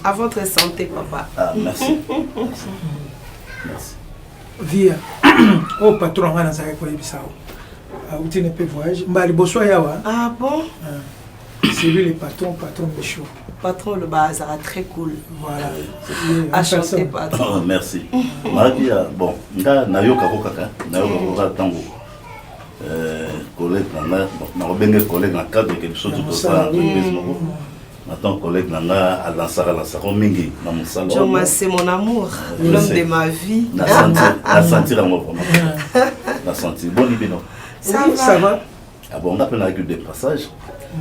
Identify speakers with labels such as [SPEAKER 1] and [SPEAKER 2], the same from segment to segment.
[SPEAKER 1] À votre santé, papa.
[SPEAKER 2] Ah, merci. Merci.
[SPEAKER 3] Via. Oh, patron, on a ça quoi ça. Où tu ne peux voyager. Mbali bosso yawa.
[SPEAKER 1] Ah bon?
[SPEAKER 3] C'est lui le patron Michaud.
[SPEAKER 1] Patron, le bazar très cool.
[SPEAKER 3] Voilà.
[SPEAKER 1] Enchanté, patron.
[SPEAKER 2] Merci. Marie, bon, nayoka kokaka, tango. Collègue, na collègue dans le cadre de quelque chose de ça. Maintenant, collègue Nanga a lancé mingi dans mon salon.
[SPEAKER 1] Joma, c'est mon amour, l'homme de ma vie.
[SPEAKER 2] La sentir la mort vraiment. La sentir. Bon, Ibino.
[SPEAKER 1] Ça va.
[SPEAKER 2] Ah bon, on appelle la gueule des passages.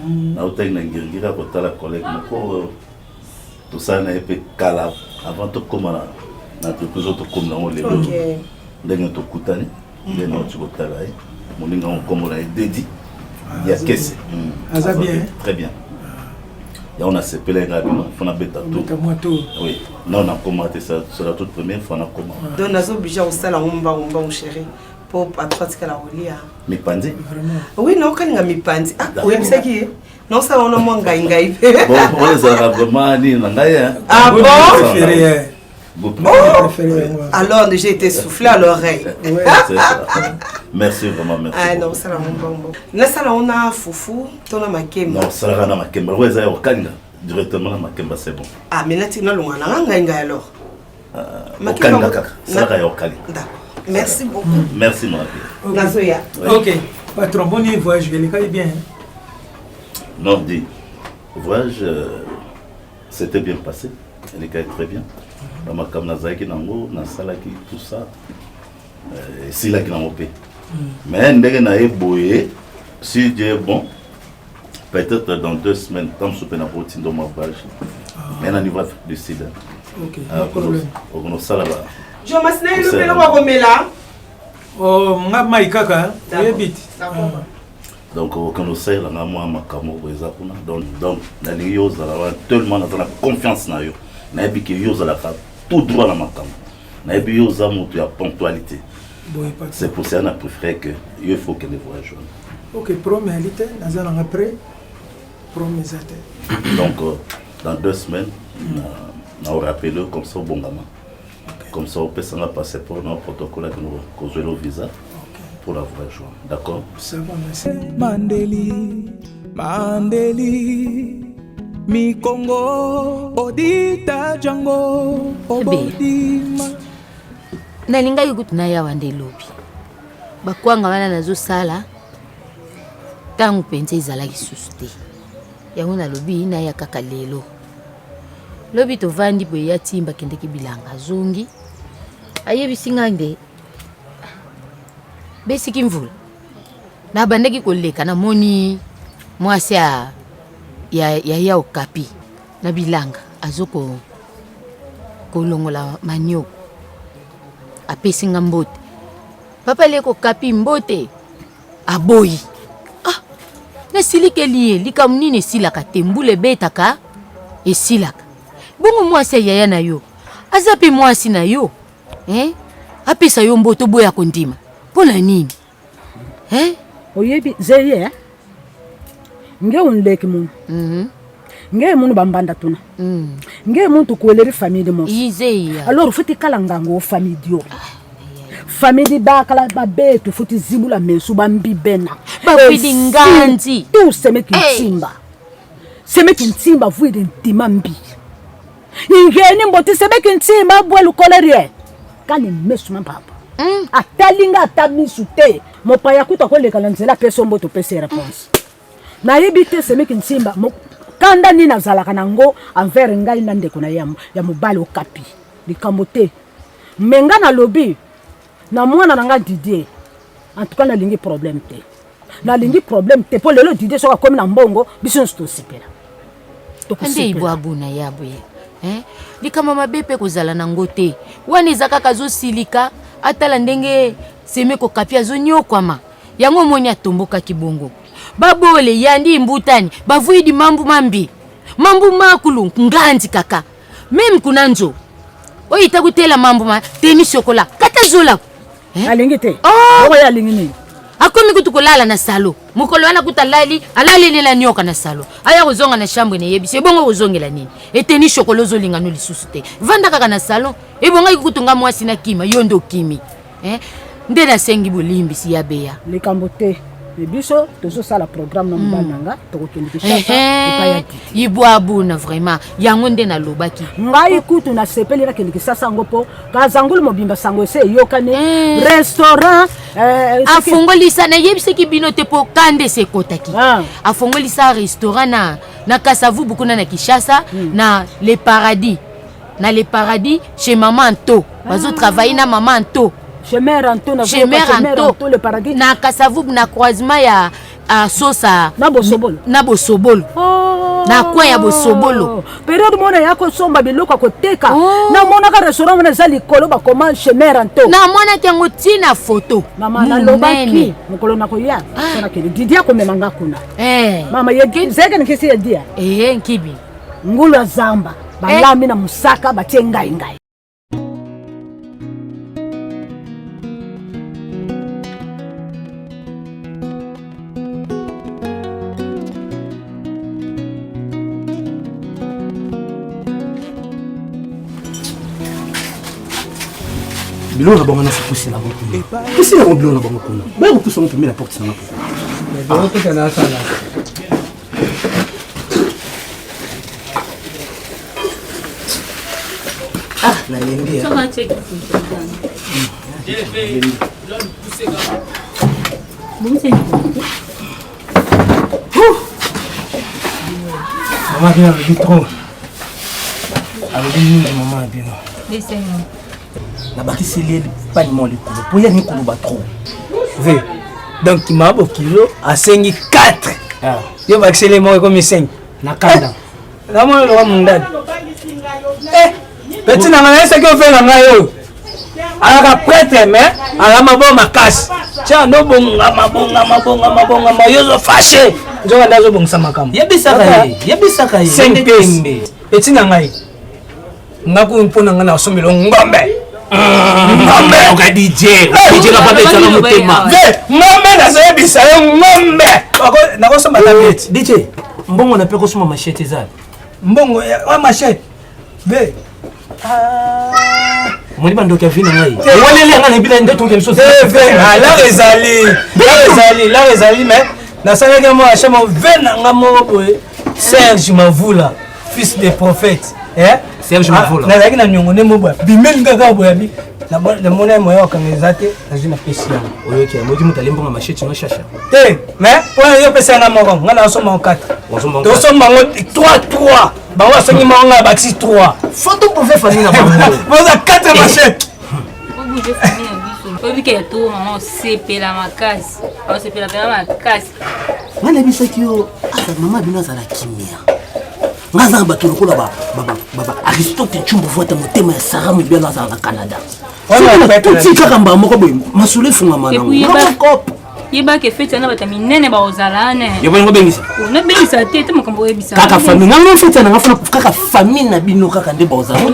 [SPEAKER 2] Na hôtel na ngira pour la collègue. Tout ça n'a pas calme. Avant tout comme na tout autres comme dans les deux. Dernier tout coutani. Dernier tout coutani. Mon linga on comme on a dédié. Il y a qu'est-ce.
[SPEAKER 3] Ça bien.
[SPEAKER 2] Très bien. Et on a ces pèlerins rapidement, il faut bêta tout. Oui, non, on a commenté ça, c'est la toute première fois on a commenté.
[SPEAKER 1] Donc, on a obligé au salon, mon chéri, pour pratiquer la roulia.
[SPEAKER 2] Mi pandi?
[SPEAKER 1] Oui, non, quand on a mi pandi. Ah, oui, c'est qui? Non, ça on a moins gaï.
[SPEAKER 2] Bon, on les a vraiment dit,
[SPEAKER 1] ah bon?
[SPEAKER 3] Oh!
[SPEAKER 1] Alors, j'ai été soufflé à l'oreille.
[SPEAKER 2] Merci vraiment, merci.
[SPEAKER 1] Ah non, ça l'a bon. Là, ça on a foufou, ton a makemba.
[SPEAKER 2] Non, ça l'a makemba. Ouais, ça y est, directement la makemba, c'est bon.
[SPEAKER 1] Ah, mais là, tu n'as loin, alors.
[SPEAKER 2] Makemba, ça l'a D'accord.
[SPEAKER 1] Merci beaucoup.
[SPEAKER 2] Merci, Marie.
[SPEAKER 1] Nazoya.
[SPEAKER 3] Ok. Patron, bon voyage, je l'ai bien.
[SPEAKER 2] Non, dis, le voyage, c'était bien passé. Elle est très bien. Dans ma Nazaki, Nango, Nasalaki, tout ça. C'est là qu'il a opé. Mais si Dieu est bon, peut-être dans 2 semaines, comme je peux n'apporter dans ma page. Mais on y va du Sud.
[SPEAKER 3] Ok, pas de problème.
[SPEAKER 2] On ça là-bas.
[SPEAKER 1] Je m'assine le pelo à Romela.
[SPEAKER 3] Oh, on a maïkaka.
[SPEAKER 2] Donc, on sait là, moi, ma camo, donc, la liose, tellement dans la confiance, n'a pas que yose la femme, tout droit dans ma camo. N'a pas yose à mon ponctualité. C'est pour ça qu'on a préféré qu'il faut que les voyages.
[SPEAKER 3] Ok, promets-le, nous allons après. Promets-le.
[SPEAKER 2] Donc, dans 2 semaines, on va rappeler comme ça au bon gamin. Comme ça, on peut s'en passer pour notre protocole avec nous, le visa pour la voyage. D'accord?
[SPEAKER 3] Ça va, merci.
[SPEAKER 4] Mandeli, mi Congo, Odita Django, Obodima.
[SPEAKER 5] Nalinga yukutu na ya wande lobi bakwanga wana nazo sala tangu penze izala kisusu te yango na lobi na ya kaka lelo lobi to vandi boye ya timba kende kibilanga zongi ayebisi ngande besiki mvula na bandeki koleka na moni mwasi ya okapi na bilanga azoko kolongola manioko apesi nga mbote papa leko kapi mbote aboyi ah nesilike lika munine silaka tembule betaka esilaka bongo mwasi yaya na yo azapi mwasi na yo apesa yo mbote boya kondima pona nini
[SPEAKER 6] oyebi zeye nge unleki mun nge munu bambanda tuna nge muntu kueleri famille mo alors futi kala ngango famille dio famille bakala babetu futi zibula mensu bambibena
[SPEAKER 5] bafidi nganzi
[SPEAKER 6] tu semeki ntimba vuide ntimambi ingeni mboti semeki ntimba bwelu kolerie kali mesu mambaba atalinga atamisute mopaya kuta koleka lanzela peso mboto pese réponse na yebite semeki ntimba kanda ni nazalaka nango envers ngai na ndeko na ya mobali okapi likambo te menga na lobi na mwana nanga Didier en tout cas na lingi problème te po lelo Didier soka komi na mbongo biso sto sipela
[SPEAKER 5] ande ibo abuna yabwe likama mabepe kozala nango te wana ezaka kazo silika atala ndenge semeko kapi azonyokwama yango moni atomboka kibongo babole yandi mbutani bavuidi mambu makulu nganzi kaka meme kunanzo oyitakutela mambu ma teni chocolat kata zola
[SPEAKER 6] alingi te ya lingi ni
[SPEAKER 5] akomi kutu kolala na salo mukolo wana kutalali alalelela nyoka na salo aya kozonga na chambre ne yebisi ebongo kozongela nini eteni shokolo zolinga no lisusu te vanda kaka na salo ebonga ikutunga mwasi na kima yondo kimi nde nasengi bolimbisi ya beya
[SPEAKER 6] likambo te biso tozosala programme na mobali nanga tokokende kishasa
[SPEAKER 5] ibwabuna vraiment yango nde nalobaki
[SPEAKER 6] ngai kutu nasepeli nakende kisasa yango mpo kazangulu mobimba sango ese eyokani restaurant
[SPEAKER 5] afongolisa nayebisaki bino te mpo kande sekotaki afongolisa restaurant na Kasavubu kuna na Kishasa na le paradis chez maman Anto bazotravaille na maman Anto
[SPEAKER 6] chez mère Anto
[SPEAKER 5] le paradis na Kasavubu na croisement ya sosa
[SPEAKER 6] na bosobolo
[SPEAKER 5] na kwa ya bosobolo
[SPEAKER 6] periode mona yako somba biloko koteka na mona ka restaurant mona zali kolo ba comment chez mère Anto
[SPEAKER 5] na mona tango tina photo
[SPEAKER 6] mama na lobaki mukolo na koya na kele didia ko memanga kuna mama yegi zeke nikisi yedia
[SPEAKER 5] nkibi
[SPEAKER 6] ngulu zamba balami na musaka batie ngai
[SPEAKER 7] Bilona bango na fukusi la bongo. Pusi la bilona bango kuna. Ba ko puso mpimi la porte sana.
[SPEAKER 3] Ba ko tena sala.
[SPEAKER 7] Na yembia.
[SPEAKER 8] Soma check.
[SPEAKER 3] Maman bien le trop. Avec nous maman bien.
[SPEAKER 8] Laissez-moi.
[SPEAKER 7] La bâtisse est pas de mon école. Pour y aller qu'on va trop.
[SPEAKER 3] V. Donc il m'a beau kilo à 5 4. Ah. Yo va accélérer moi comme 5 na kanda. La moi le mon dad. Petit na ngana ce que fait na ngayo. Ala prêtre mais ala mabo makasi. Tiens no bonga mabonga mayozo fâché. Njo ndazo bongsa makam.
[SPEAKER 7] Yebisaka ye.
[SPEAKER 3] 5 pembe. Petit na ngai. Ngaku mpona ngana osomelo ngombe.
[SPEAKER 7] Ngombe oka DJ ka pa betsa na motema.
[SPEAKER 3] Ngombe na so yebisa yo ngombe. Nako soma tablet.
[SPEAKER 7] DJ mbongo na pe ko soma machete za.
[SPEAKER 3] Mbongo wa machete. Ve.
[SPEAKER 7] Moni bando ka vina ngai. Wale le ngana bila ndeto ke mso.
[SPEAKER 3] La rezali mais na sala ke mo achama vena ngamo boy Serge Mavula fils des prophètes.
[SPEAKER 7] Serge Mavula.
[SPEAKER 3] Na na nyongo ne mo boy. Bimeli ngaka boy abi. Na mona mo yo kangezate na jina pesia.
[SPEAKER 7] Oyo ke modi mutalembo ma machete no shasha.
[SPEAKER 3] Te, mais oyo yo pesa na mo ngana so mo 4. To so mo 3. Ba wa songi mo nga bati 3.
[SPEAKER 7] Photo pour faire famille na bango.
[SPEAKER 3] Boza 4 machettes.
[SPEAKER 8] Obu je famille na biso. Obi ke to maman sepela makasi. O sepela pela makasi.
[SPEAKER 7] Ngana bisaki yo asa mama bino za la kimia. Ngaza bato lokola baba Aristote chumbo voita motema ya Sarah Mibela za na Canada. Tout kaka mba moko boy masule funga mana.
[SPEAKER 8] Yeba ke fete na batami nene ba ozalane.
[SPEAKER 7] Yeba ngo bengisa.
[SPEAKER 8] Na bengisa tete makambo yebisa.
[SPEAKER 7] Kaka famille ngalo fete na ngafuna kaka famille na bino kaka nde ba ozalane.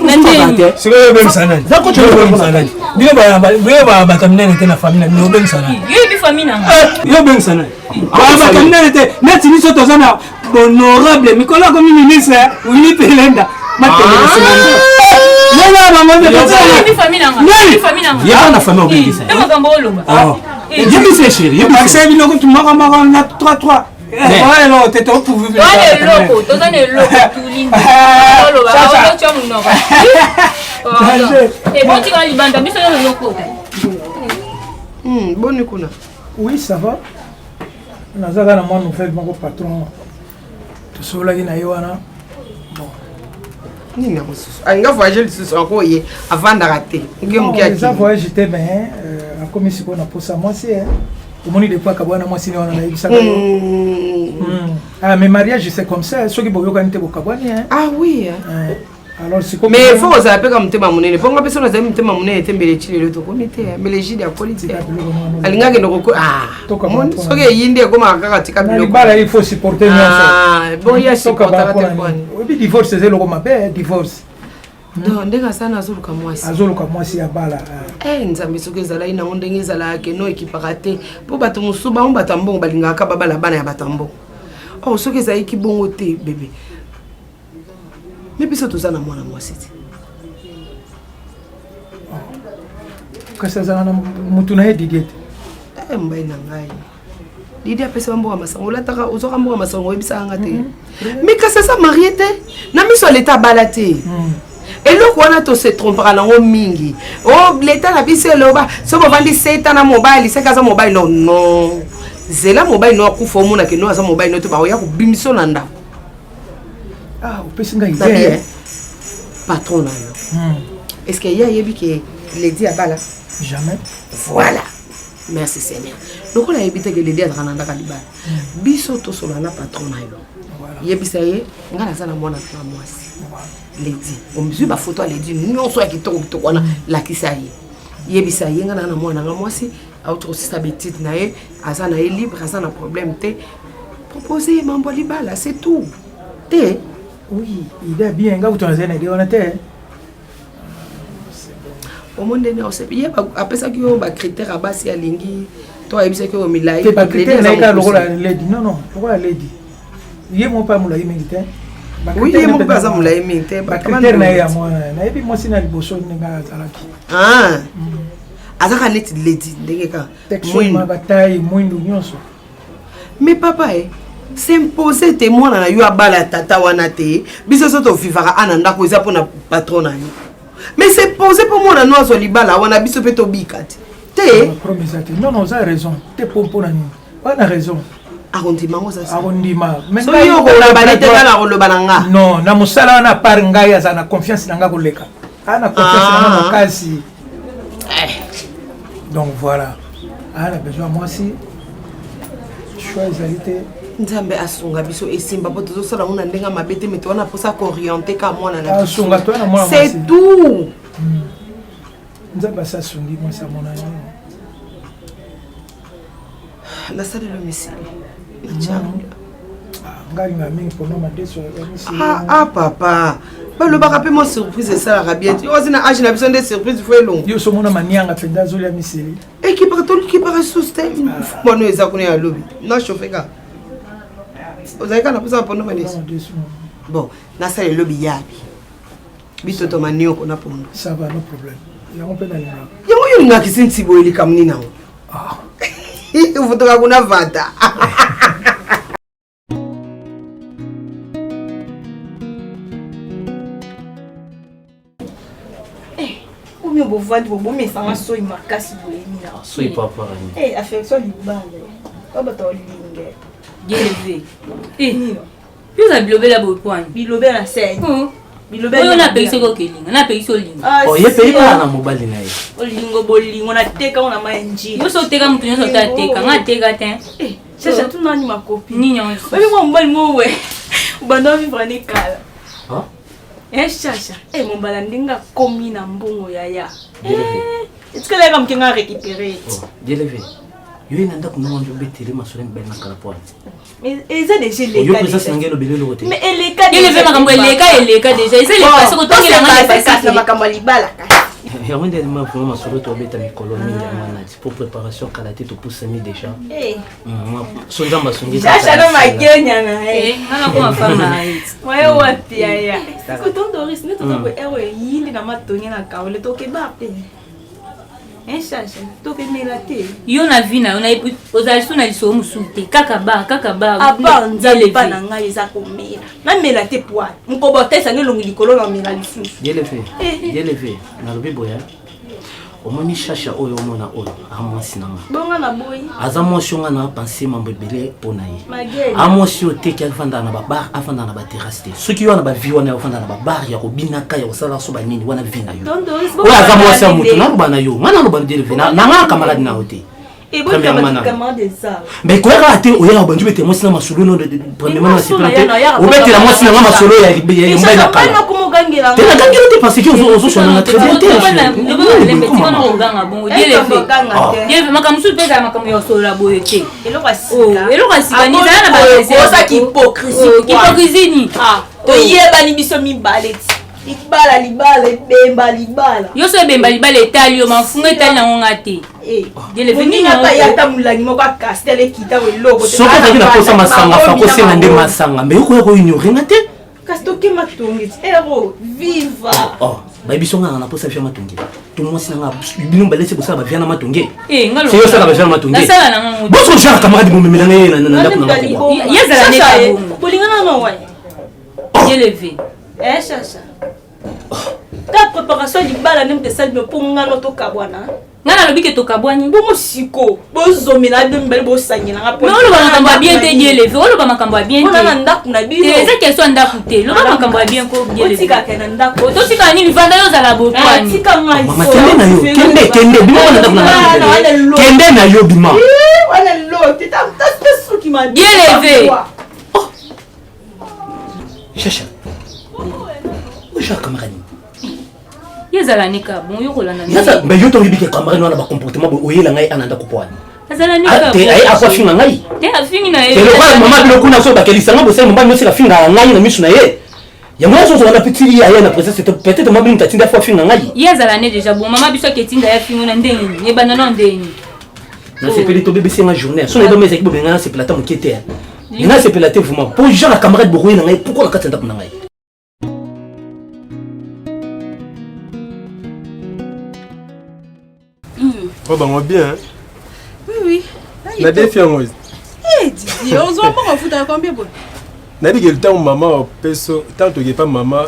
[SPEAKER 3] Siko yo bengisa nani? Zako chelo bengisa nani? Bino ba batami nene te na famille na bengisa nani?
[SPEAKER 8] Yebi famille na.
[SPEAKER 3] Yo bengisa nani? Ba batami nene te neti ni soto zana honorable Mikola comme ministre Willy Pelenda matele semana. Nena mama de
[SPEAKER 8] yebi famille na. Yebi famille na.
[SPEAKER 7] Yeba na famille obengisa.
[SPEAKER 8] Te makambo oloba.
[SPEAKER 7] Yebi c'est chéri. Yebi
[SPEAKER 3] c'est bino ko tumaka maka na 3. Ouais non, t'es trop pour vivre.
[SPEAKER 8] Ouais le loco, toi le loco tout lindo. Oloba, oloba tu amuno. Et bon tu vas libanda, biso le loco.
[SPEAKER 1] Boni kuna.
[SPEAKER 3] Oui, ça va. Nazaka na moi nouvelle mon patron. Tout cela qui na yoana. Bon.
[SPEAKER 1] Nini ngamususu. Anga voyage lisusu akoye avanda raté. Ngi mukia ki.
[SPEAKER 3] Ça voyage j'étais bien comme si on a pour ça moi c'est omoni de quoi kabwana moi sini wana na ibisaka. Ah mais mariage c'est comme ça, ceux qui boyoka nte bokabwani hein.
[SPEAKER 1] Ah oui.
[SPEAKER 3] Alors c'est comme
[SPEAKER 1] mais il faut oser appeler comme mutema munene. Ponga personne oser mutema munene tembele chile le to comité. Mais les gide ya politique. Alinga ke ndoko soke yinde koma kaka tika biloko.
[SPEAKER 3] Bala il faut supporter nous.
[SPEAKER 1] Ah bon il y a supporter la téléphone.
[SPEAKER 3] Oui divorce c'est le koma be divorce.
[SPEAKER 1] Non, ndenge asana azoluka mwasi.
[SPEAKER 3] Azoluka mwasi ya bala.
[SPEAKER 1] Nzambe soki ezalaki nango ndenge ezalaki no ekipaka te. Po bato mosusu bango bato mbongo balingaka babala bana ya bato mbongo. Oh, soki ezalaki bongo te bebe. Mais biso toza na mwana mwasi te.
[SPEAKER 3] Kasi azala na mutu na ye Didier te.
[SPEAKER 1] Mbai na ngai. Didier apesa mboka masango lataka ozoka mboka masango oyebisaka te. Mais kasi sa marié te. Na miso l'état bala te. Et le quoi to se trompera nango mingi. Oh l'état na biso loba so bovandi 7 ans na mobile, c'est kaza mobile non. Zela mobile no akufa omona ke no aza mobile no to ba oya ko bimiso na ndako.
[SPEAKER 3] Opesi nga idée.
[SPEAKER 1] Patron na yo. Est-ce que ya yebi ke Lady abala?
[SPEAKER 3] Jamais.
[SPEAKER 1] Voilà. Merci Seigneur. Donc on a évité que Lady atrana ka libala. Biso to solo na patron na yo. Yebi sa ye ngala za na mwana na mwasi. Lady. On mesure ba photo Lady non so ya kitoko wana la kisaye. Yebi sa ye ngala na mwana na mwasi autre sa bêtise na ye azana ye libre azana problème te. Proposer mambo libala c'est tout. Te
[SPEAKER 3] oui, il est bien nga utonze na on était.
[SPEAKER 1] Au monde ne sait pas après ça que ba critère à base ya lingi toi ebisa que au milai
[SPEAKER 3] pas critère na ka lokola Lady non lokola Lady ye mo pa mulai mingi te
[SPEAKER 1] oui ye mo pa za mulai mingi te
[SPEAKER 3] ba critère na ya mo na ebi mo sina liboso nga zalaki
[SPEAKER 1] azaka neti Lady ndenge ka
[SPEAKER 3] moi bataille mwindu nyonso
[SPEAKER 1] mais papa s'imposer témoin na yo abala tata wana te biso soto vivara ananda ko za pona patron na yo. Mais c'est posé pour moi, nous sommes libala, on a biso peto bikat. Te.
[SPEAKER 3] Non, ça a raison. Te pompo na ni. Pas na raison.
[SPEAKER 1] Arrondima ça.
[SPEAKER 3] Arrondima.
[SPEAKER 1] Mais so yo ko la balete na ko lo bananga.
[SPEAKER 3] Non, na musala na par ngai za na confiance na nga ko leka. Ana confiance na kasi. Donc voilà. Ana besoin moi aussi. Choisir
[SPEAKER 1] Nzambe asunga biso esimba po tozo sala mona ndenga mabete mais tona posa ko orienter ka mwana na
[SPEAKER 3] biso. Asunga toi na mwana.
[SPEAKER 1] C'est tout.
[SPEAKER 3] Nzambe sa sungi moi sa mona.
[SPEAKER 1] La salle le messie.
[SPEAKER 3] Ngai nga mingi pour ma deso.
[SPEAKER 1] Papa. Ba le baka pe mo surprise ça la bien. Yo zina age na biso des surprises faut long.
[SPEAKER 3] Yo so mona manianga penda zo ya miseli.
[SPEAKER 1] Et qui part tout qui part sustain. Bon no eza kone ya lobby. No chauffer ka. Vous avez quand on pour nous bon, na ça le lobby yabi. Bito to manio ko na pondo.
[SPEAKER 3] Ça va, no problème. Ya on peut aller là.
[SPEAKER 1] Ya yo nga kisinti boyeli kamni nawo. Uvutoka kuna vata.
[SPEAKER 9] Omi bovandi bobome sanga soyi makasi boyeni na.
[SPEAKER 2] Soyi papa.
[SPEAKER 9] Affection libale. Oba to linge.
[SPEAKER 8] Élevé. Puis ça bilobé la bopoine.
[SPEAKER 9] Bilobé la scène. Bilobé
[SPEAKER 8] on a payé ce coqueling. On a payé ce ling.
[SPEAKER 2] Oh, il paye pas na mobile na ye.
[SPEAKER 9] Olingo bolingo on a teka on a manji.
[SPEAKER 8] Yo so teka mutu nyo so ta teka, nga teka ten.
[SPEAKER 9] Ça tout nani ma copine.
[SPEAKER 8] Ni nyo.
[SPEAKER 9] Obi mo mbali mo we. Ubanda vivre ni kala. Chacha. Mon balandinga komi na mbongo yaya. Est-ce que là comme qui nga récupérer?
[SPEAKER 2] Délevé. Yo nanda ko no njo betele masole mbele na kalapoa.
[SPEAKER 9] Mais ça déjà les
[SPEAKER 2] cas. Yo pesa sangelo belelo wote.
[SPEAKER 9] Mais les cas.
[SPEAKER 8] Il veut makambo les cas déjà. Il sait les passer ko tongi na
[SPEAKER 9] pas na makambo libala.
[SPEAKER 2] Ya wende ni ma vraiment masole to beta mi koloni ya mwana pour préparation kalaté to pousse mi déjà. Sonza masongi.
[SPEAKER 9] Chacha no makenya na.
[SPEAKER 8] Ngana ko fama.
[SPEAKER 9] Moyo wapi ya. Ko ton Doris ne to ko ewe yindi na matongi na kaole to ke ba pe. Chacha, to ke melate.
[SPEAKER 8] Yo na vina, on a ozaliso na liso musute. Kaka ba.
[SPEAKER 9] Aba nzali pa na ngai eza ko mela. Na melate poa. Mukobota sange longi likolo na mela lisusu.
[SPEAKER 2] Délevé. Na lobi boya. Omoni Chacha oyo mona oyo amwasi nanga.
[SPEAKER 9] Bonga na boyi.
[SPEAKER 2] Aza mwasi nga na penser mambo belé pona ye.
[SPEAKER 9] Mageli.
[SPEAKER 2] Amwasi oteki afanda na ba bar, afanda na ba terrasse. Soki yo na ba vie wana afanda na ba bar ya kobinaka ya osala so ba nini wana vina yo. Oya aza mwasi mutu na bana yo. Ngana no bana Délevé na nga camarade na ote.
[SPEAKER 9] Et bon camarade des ça.
[SPEAKER 2] Mais quoi raté oya bandu bete mwasi na masolo no de premièrement c'est planté. Obete la mwasi na masolo ya mbele na kala. Tena gangela te parce que on so na très bien.
[SPEAKER 8] Délevé makamusu pesa makamu yo solo boyete.
[SPEAKER 9] Eloko
[SPEAKER 8] asika ni za na ba
[SPEAKER 9] ça qui hypocrisie.
[SPEAKER 8] Hypocrisie ni.
[SPEAKER 9] To yeba ni biso mi baleti. libala libala
[SPEAKER 8] yo so bemba libala etali yo mafunga etali na ngonga te
[SPEAKER 9] Deleveni na pa yata mulangi moko akastele kita weloko
[SPEAKER 7] soko taki na posa masanga fa ko senga nde masanga mais ko ignorer na te
[SPEAKER 9] kastoke matongi ero viva
[SPEAKER 7] bayibiso nga na posa fia matongi tout moi sinanga bino balese bosa ba viana matongi
[SPEAKER 8] ngalo
[SPEAKER 7] c'est yo ça ba viana matongi
[SPEAKER 8] nasala na ngongo
[SPEAKER 7] boso jara camarade mo memela na ndako na
[SPEAKER 8] ko yazala ne kabongo
[SPEAKER 9] bolingana no wai
[SPEAKER 8] Deleveni
[SPEAKER 9] chacha ta préparation libala nem te salme pour ngano to kabwana
[SPEAKER 8] ngana lobi ke tokabwani
[SPEAKER 9] bongo siko bozomela dembele bosangela ngapo
[SPEAKER 8] mais oloba makambo ya bien te Deleveni oloba makambo ya bien te
[SPEAKER 9] ona ndaku na bino
[SPEAKER 8] eza question ndaku te loba makambo ya bien ko Deleveni
[SPEAKER 9] otika kana ndaku
[SPEAKER 8] totika nini vanda yo zala botwani
[SPEAKER 9] tika ngai
[SPEAKER 7] mama kende na yo kende bima wana ndaku na kende na yo bima
[SPEAKER 9] wana lo tita suki ma
[SPEAKER 8] Deleveni
[SPEAKER 7] chacha oja camarade
[SPEAKER 8] yazala ne kabongo yo kolanda
[SPEAKER 7] yasa mais yo to bibike camarade wana ba comportement bo oyela ngai ananda kupwani
[SPEAKER 8] azala ne
[SPEAKER 7] te ai akwa finga ngai
[SPEAKER 8] te afingi na
[SPEAKER 7] te lo kwa mama bilo kuna so bakelisa ngo bosai mama nyosika finga ngai na misu na ye ya mwa so wana petili ya na presence peut-être mama bilo tatinda fois finga ngai
[SPEAKER 8] yazala ne déjà bon mama biso ketinda ya fingo na ndenge ye bana na ndenge
[SPEAKER 7] na sepeli to bébé singa journée so na do mesa ki bobenga na sepela ta mokete na sepela te vraiment pour genre camarade bo oyela ngai pourquoi na katenda kuna ngai
[SPEAKER 10] Oh bah moi bien. Hein?
[SPEAKER 9] Oui.
[SPEAKER 10] La défiance.
[SPEAKER 9] Eh Didier, on s'en va foutre à combien bon.
[SPEAKER 10] Nabi que le temps maman peso tant que pas maman.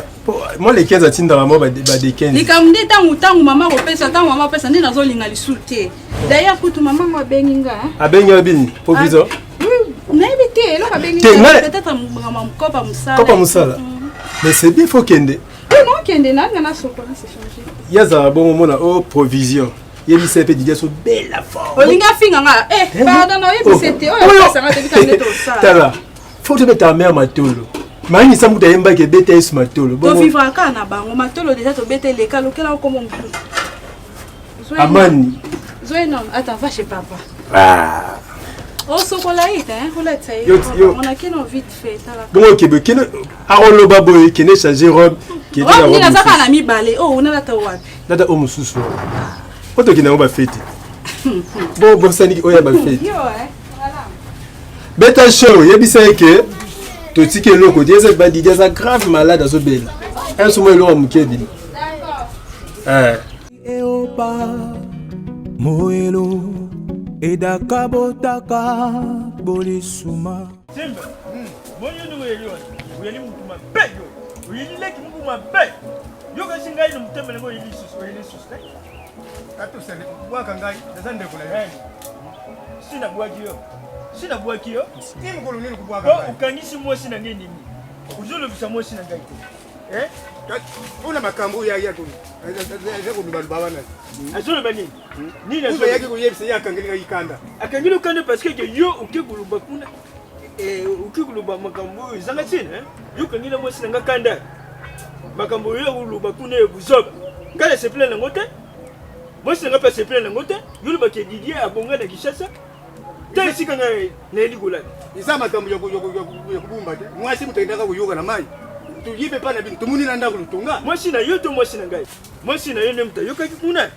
[SPEAKER 10] Moi les 15 atine dans la mort des 15.
[SPEAKER 9] Les camdé tant maman repesa tant maman pesa ndi nazo linga lisulte. D'ailleurs pour maman moi beninga hein.
[SPEAKER 10] A benga bini provisoire.
[SPEAKER 9] Oui, n'habité là ka beninga peut-être maman kopa musala.
[SPEAKER 10] Kopa musala. Mais c'est bien faut kende.
[SPEAKER 9] Non kende na ngana soko na se changer.
[SPEAKER 10] Yaza bon moment na oh provision. Yemi sepe didia so belle forme.
[SPEAKER 9] Olinga finga nga pardon no yebi c'était oh ça nga te bitande to ça.
[SPEAKER 10] Tala. Faut te mettre ta mère matolo. Mani samu ta yemba ke BTS matolo.
[SPEAKER 9] Bon vivre ka na bango matolo déjà to bete le kalo kela ko mon mtu.
[SPEAKER 10] Amani.
[SPEAKER 9] Zoé non, attends, va chez papa.
[SPEAKER 10] Ah.
[SPEAKER 9] Oh sokola ite hein, ko la tsaye. On a keno vite fait tala.
[SPEAKER 10] Bon OK, be keno arolo baboy kene changer robe.
[SPEAKER 9] Oh, ni na zaka na mi balé. Oh, una la ta wapi?
[SPEAKER 10] Nada o mususu. Oto kina ba fête. Bon bon sani oya ba fête.
[SPEAKER 9] Yo voilà.
[SPEAKER 10] Beta show yebisa ke to tike loko déjà ba di déjà grave malade à so belle. Un somo lo mukebi. D'accord.
[SPEAKER 4] Eopa moelo edaka botaka bolisuma.
[SPEAKER 11] Simba. Bonyo nduwe yo. Uyeli mutuma beyo. Uyeli leki mutuma beyo. Yo kasinga ino mutembele ngo yili sus. Kato sele bwaka ngai ndazande kula yani. Sina bwaki yo. Timu kulu nini kubwaka ngai. Ukangisi mosi na nini? Uzulu bisa mosi na ngai. Una makambo ya kulu. Ezeko dubalubaba na. Azulu bani. Nini azulu yake kuyebisa yakangilika ikanda. Akangilika ukanda parce que yo ukeguluba kuna ukiguluba makambo zanga chini yo kangila mosi na ngakanda. Makambo yo uluba kuna ebuzoba. Ngale seple na ngote. Moi je ne pas se plaindre ngote yule ba ke Didier abonga na Kishasa tele sika ngai na eligola isa makambo ya kubumba te moi si mutendaka kuyoga na mai tuyipe pana bini tumuni na ndako lutunga moi si na yoto moi si na ngai moi si na yone mta yoka kikuna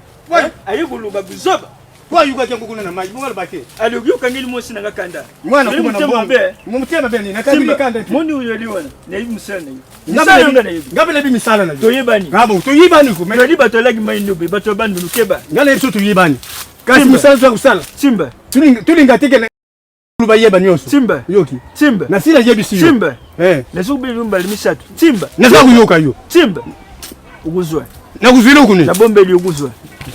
[SPEAKER 11] ayo kuluba buzoba kwa yuka kyangu kuna na mai bonga bake ali yoka ngili moi si na ngakanda mwana kuma na bombe mumtema beni na kandili kanda moni uyoliwana na hivi msana hivi misala ngana hivi ngabe lebi misala na toyebani ngabo toyebani ku meli bato lagi maindobe bato bandu lukeba ngala hivi toyebani kasi misala za kusala simba tulinga teke na luba yeba nyonso simba yoki simba na sila yebi siyo simba na zubi lumba limisatu simba na za kuyoka yo simba uguzwa na kuzwile ukuni na bombe li uguzwa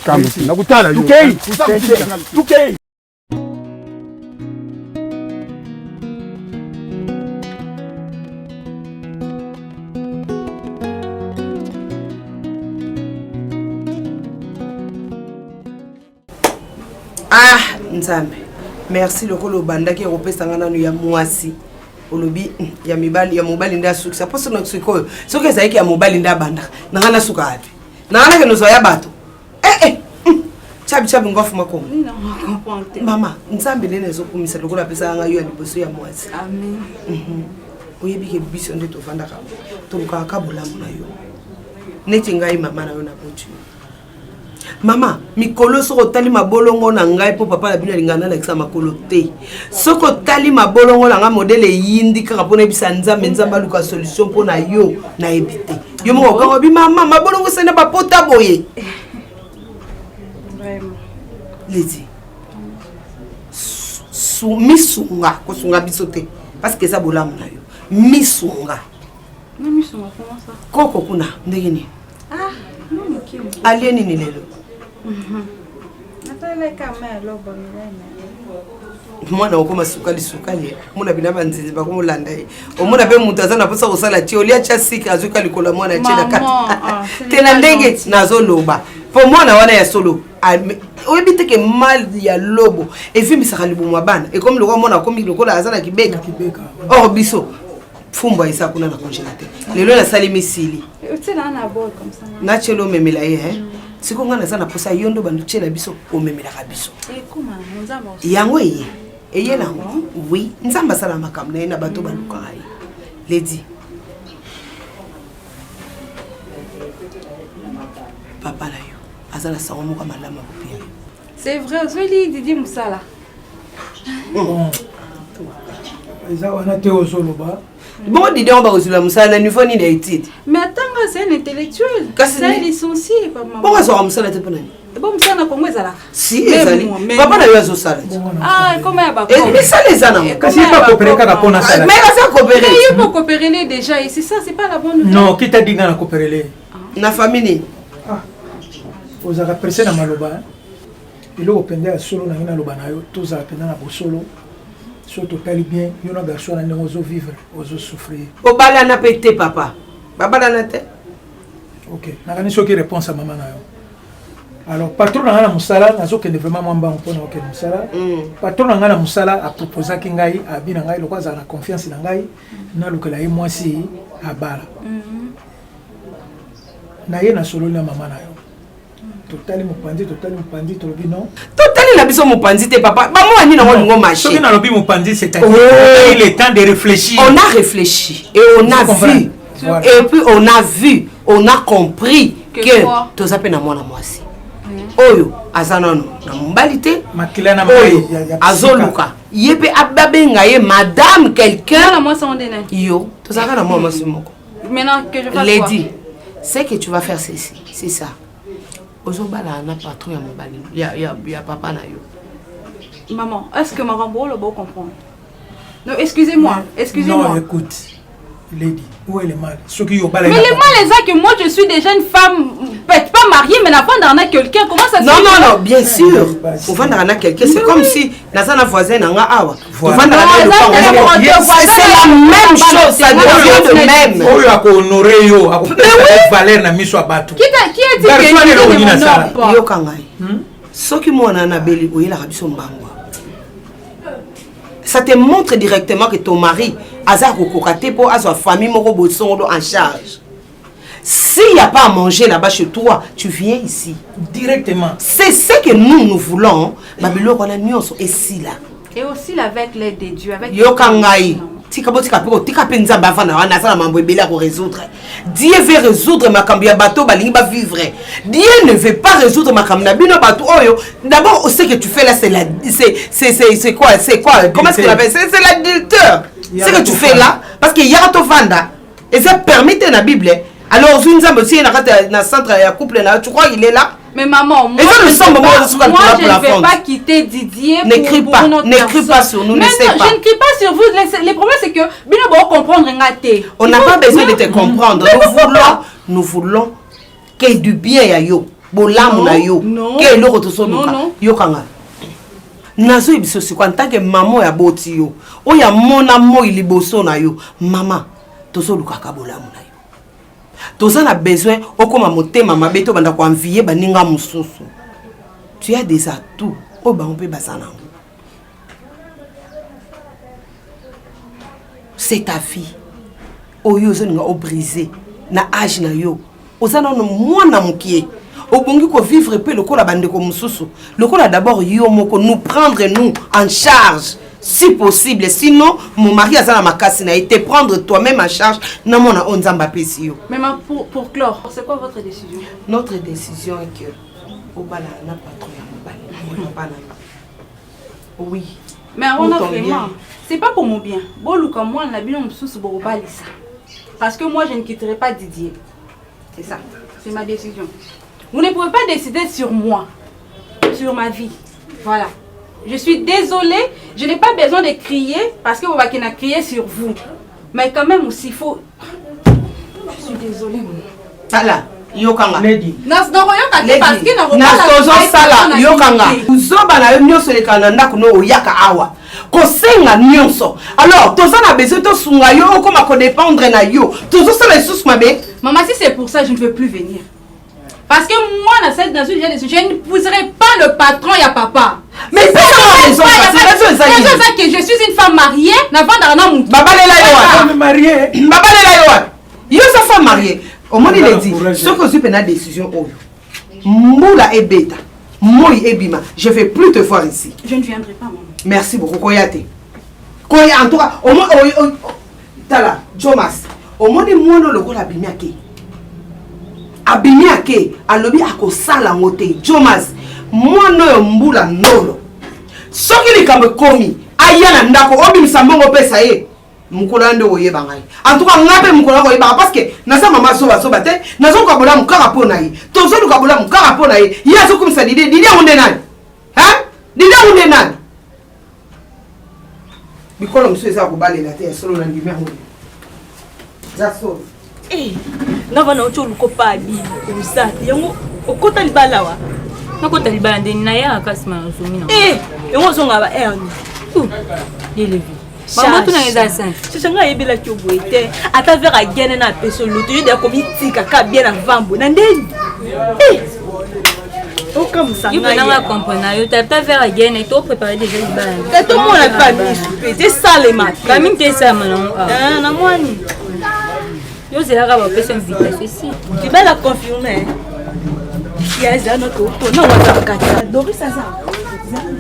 [SPEAKER 11] kama na kutala yo tukei
[SPEAKER 1] Nzambe merci lokolo bandaki opesa ngana no ya mwasi olobi ya mibali ya mobali nda sukisa poso no sikoyo soke zaiki ya mobali nda banda nangana suka api nangana ke nozo ya bato chabi ngofu mako mama Nzambe lene zokumisa lokolo pesa ngana yo ya liboso ya mwasi amen oyebi ke biso nde to vanda ka to ka kabula mona yo neti ngai mama na yo na botu mama mikolo soko tali mabolongo na ngai po papa na bino lingana na eksa makolo te soko tali mabolongo na nga modele yindi kaka pona bisa nzambe luka solution pona yo na ebite yo mo ko bi mama mabolongo sena ba pota boye
[SPEAKER 9] Vraiment.
[SPEAKER 1] Lady misunga kosunga biso te parce que ça bolamu na yo misunga
[SPEAKER 9] Non, misunga comment ça?
[SPEAKER 1] Koko kuna ndenge ni
[SPEAKER 9] Ah, non, ok.
[SPEAKER 1] alieni ni lelo mwana okoma sukali muna bina banzizi bakomolanda ye omona pe mutu aza na posa kosala ti olia tia sika azoka likolo ya mwana tie na kati te na ndenge nazoloba po mwana wana ya solo oyebi teke mal ya lobo evimbisaka libumu ya bana ekomi lokola mwana akomi lokola aza na kibeka or biso fumba eza kuna na congélateur lelo nasali misili natielo omemela ye siko nga naza na posa yo ndo bandotiela biso omemelaka biso yango eye nango oui nzambe asala makambo na ye na bato balukaka ye ledi papa na yo aza na sango moko malamu akopia
[SPEAKER 9] c'est vrai ozoli Didi Moussala
[SPEAKER 3] eza wana te ozoloba
[SPEAKER 1] bon Didi on va kozula mosala na niveau nini ya étude
[SPEAKER 9] mais attends c'est un intellectuel c'est un licencié par maman
[SPEAKER 1] bon azwaka mosala te mpona nini
[SPEAKER 9] bon mosala na Kongo ezalaka
[SPEAKER 1] si ezali papa na yo azosala
[SPEAKER 9] ah comment ya bako
[SPEAKER 1] misala eza nango
[SPEAKER 3] kasi ye bakopere kaka mpona sala
[SPEAKER 1] mais kasi akopere
[SPEAKER 9] ye bakopere déjà et c'est ça c'est pas la bonne nouvelle
[SPEAKER 3] non kita dinga na kopere
[SPEAKER 1] na famille nini
[SPEAKER 3] ozalaka presse na maloba eloko pende ya solo na ngai naloba na yo tozala penda na bosolo so totali bien yo na garçon na ndenge ozovivre ozosouffrir
[SPEAKER 1] obalana mpe te papa babalana te
[SPEAKER 3] ok nakani soki réponse ya mama na yo alors patron na ngai na mosala nazokende vraiment mwa mbango mpona okende mosala patron na ngai na mosala aproposaki ngai abi na ngai loko azala na confiance na ngai nalukela ye mwasi abala na ye nasololi na mama na yo totali mopanzi tolobi non
[SPEAKER 1] totali na biso mopanzi te papa bamwa nini nango lingo marché
[SPEAKER 3] soki nalobi mopanzi c'est-à-dire le temps de réfléchir
[SPEAKER 1] on a réfléchi et on a vu et puis on a vu on a compris que toza pe na mwana mwasi oyo aza nano na mobali te oyo azoluka ye mpe ababenga ye madame quelqu'un yo tozalaka na mwa mwasi moko lady c'est que tu vas faire ceci c'est ça ozobala na patron ya mobali ya papa na yo
[SPEAKER 9] maman est-ce que makambo le beau comprendre non excusez-moi
[SPEAKER 3] non écoute lady où est le mal ce qui
[SPEAKER 9] mais le mal est ça que moi je suis déjà une femme peut-être pas mariée mais n'a pas d'arnaque quelqu'un comment ça se
[SPEAKER 1] fait non bien sûr on va d'arnaque quelqu'un c'est comme si naza na voisin na nga awa on va d'arnaque c'est la même chose ça devient de même
[SPEAKER 3] oyo ako honorer yo ako valeur na miso abato
[SPEAKER 9] qui a dit que
[SPEAKER 1] yo kangai soki mwana na beli oyela biso mbangwa ça te montre directement que ton mari aza kokokate po azwa famille moko bosongolo en charge. S'il n'y a pas à manger là-bas chez toi, tu viens ici.
[SPEAKER 3] Directement.
[SPEAKER 1] C'est ce que nous voulons. Babylone on a nyonso et si là.
[SPEAKER 9] Et aussi avec l'aide de Dieu avec
[SPEAKER 1] yo kangai. Tika penza bavana wana sala mambo ebela ko résoudre. Dieu veut résoudre makambo ya bateau balingi ba vivre. Dieu ne veut pas résoudre makambo na bino bateau oyo. D'abord ce que tu fais là c'est quoi comment est-ce qu'on appelle c'est l'adultère. Ce que tu fais là parce que yarato vanda et ça permet dans la Bible. Alors une femme aussi na centre ya couple là tu crois qu'il est là?
[SPEAKER 9] Mais maman, moi je ne vais pas quitter Didier pour notre
[SPEAKER 1] n'écris pas sur nous, ne sais pas.
[SPEAKER 9] Je ne crie pas sur vous. Le problème c'est que Bino va comprendre ngaté.
[SPEAKER 1] On n'a pas besoin de te comprendre. Nous voulons que du bien ya yo. Bolam na yo. Que lo rotoso luka. Yo kanga. Nazo ibiso sikwa tant que maman ya boti yo. O ya mona mo iliboso na yo. Mama, toso luka ka bolam na yo. Toza na besoin okoma motema mabeto banda ko envier baninga mususu. Tu as des atouts o ba on peut basana. C'est ta fille. Oyo zo nga o briser na âge na yo. Ozana no mwana mukie. Obongi ko vivre pe lokola bande ko mususu. Lokola d'abord yo moko nous prendre nous en charge. si possible, sinon mon mari a ma casse na été prendre toi-même en charge na mona onzamba pesio.
[SPEAKER 9] Mais pour clore, c'est quoi votre décision?
[SPEAKER 1] Notre décision est que au bala na patron ya mobali. Oui.
[SPEAKER 9] Mais on a vraiment, c'est pas pour mon bien. Bon, comme moi, on a bien sous Borobali ça. Parce que moi, je ne quitterai pas Didier. C'est ça, c'est ma décision. Vous ne pouvez pas décider sur moi, sur ma vie. Voilà. Je suis désolée, je n'ai pas besoin de crier parce que vous va crier sur vous. Mais quand même aussi, il faut... Je suis désolée. Voilà.
[SPEAKER 1] Yokanga
[SPEAKER 9] lady nas no yoka te parce que na
[SPEAKER 1] tozo sala yokanga uzoba na nyonso le kananda kuno oyaka awa kosenga nyonso alors toza na besoin to sunga yo okoma ko dépendre na yo tozo sala sous mabe.
[SPEAKER 9] Maman, si c'est pour ça je ne veux plus venir parce que moi dans une jeune je ne pousserai pas le patron ya papa.
[SPEAKER 1] Mais c'est ça raison
[SPEAKER 9] que je suis une femme mariée na vanda na mutu
[SPEAKER 1] baba lela yo
[SPEAKER 3] mariée
[SPEAKER 1] baba lela yo sa femme mariée. Au moins il a dit, ce que je prends la décision, Moula et Beta, moi et Bima, je ne vais plus te voir ici.
[SPEAKER 9] Je ne viendrai pas, maman.
[SPEAKER 1] Merci beaucoup, Koyate. En tout cas, au moins, Tala, Jomas, au moins de moi, le gars Abimiake. Abimiake, à l'objet à Kosala Mote, Jomas, moi, no, Moula, no. Ce qui est comme commis, Ayana Ndako, Obim Samongo Pesaye. Mukolando oye bangai en tout cas ngape mukolando oye parce que nasa mama soba te nazo kabola mukara pona yi tozo lukabola mukara pona yi yazo kumisa dide onde nani hein dide onde nani bikolo msweza kubalela te solo na ndime ho zaso
[SPEAKER 9] ngava na ocho lukopa bi usati yango okota libala wa nakota libala ndeni na ya kasima nsumina yango zonga ba Levi. Maman, tu n'as pas ça. Je suis allée à la Kyoboïte. À travers la guerre, na personne l'autre. Il y a comme ici, kaka bien avant bon. Nandé. Oh comme ça. Il faut pas comprendre. Tu as travers la guerre et tu as préparé déjà le bain. Tout le monde a pas mis. C'est ça les maths. Camille, t'es ça maintenant. Ah, na moi ni. Yo c'est là va faire une vitesse ici. Tu vas la confirmer. Il y a ça notre auto. Non, on va faire Doris ça.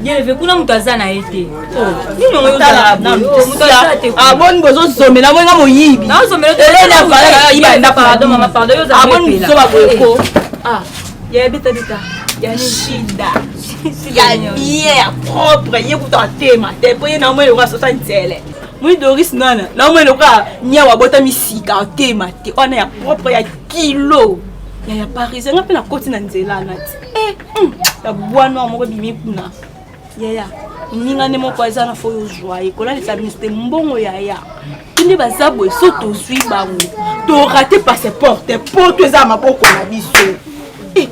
[SPEAKER 9] Je vais kuna mutazana été. Nino yozala mutazana te. Abon bozo somela mwenga moyibi. Na somela te. Ele na iba na pardon mama pardon yozala. Abon soba ko. Ya bita. Ya ni shida. Ya bien propre, ye kuta tema. Te poye na mwe loka 60 Mwi Doris nana. Na mwe loka nya wa bota misika tema te. Ona ya propre ya kilo. Ya Paris nga pe na koti na nzela nati. La bwana moko bimi kuna. Yaya, ninga ne moko azana fo yo joie. Kola les administrer mbongo yaya. Tindi bazabo soto zui bango. To rater passeport, pour toi za maboko na biso.